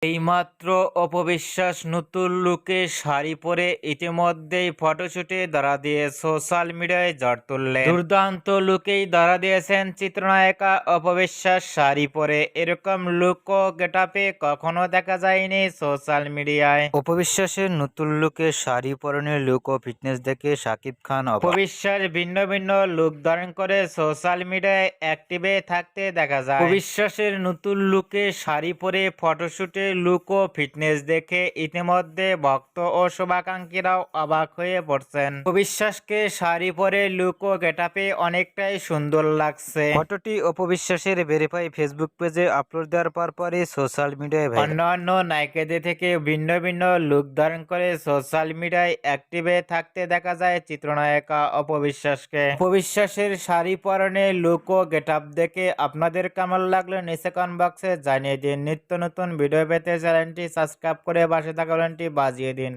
এইমাত্র অপবিশ্বাস নতুন লুকে শাড়ি পরে ইতিমধ্যেই ফটোশুটে ধরা দিয়ে সোশ্যাল মিডিয়ায় ঝড় তুললেন। দুর্দান্ত লুকেই ধরা দিয়েছেন চিত্রনায়িকা অপবিশ্বাস শাড়ি পরে। এরকম লুক ও গেটআপে কখনো দেখা যায়নি সোশ্যাল মিডিয়ায়। অপবিশ্বাসের নতুন লুকে শাড়ি পরনের লুক ও ফিটনেস দেখে শাকিব খান অপবিশ্বাস ভিন্ন ভিন্ন লুক ধারণ করে সোশ্যাল মিডিয়ায় অ্যাক্টিভে থাকতে দেখা যায়। অপবিশ্বাসের নতুন লুকে শাড়ি পরে ফটোশুটে লুক ও ফিটনেস দেখে ইতিমধ্যে ভক্ত ও শুভাকাঙ্ক্ষীরাও অবাক হয়ে পড়ছেন। অপবিশ্বাসকে শাড়ি পরে লুক ও গেটআপে অনেকটাই সুন্দর লাগছে। ফটোটি অপবিশ্বাসের ভেরিফাই ফেসবুক পেজে আপলোড দেওয়ার পরই সোশ্যাল মিডিয়ায় অন্যান্য নায়িকাদের থেকে ভিন্ন ভিন্ন লুক ধারণ করে সোশ্যাল মিডিয়ায় অ্যাক্টিভে থাকতে দেখা যায় চিত্রনায়িকা অপবিশ্বাসকে। অপবিশ্বাসের শাড়ি পরনে লুক ও গেটআপ দেখে আপনাদের কেমন লাগলো নিচে কমেন্ট বক্সে জানিয়ে দিন। নিত্য নতুন ভিডিও পেতে চ্যানেলটি সাবস্ক্রাইব করে পাশে থাকা বাজিয়ে দিন।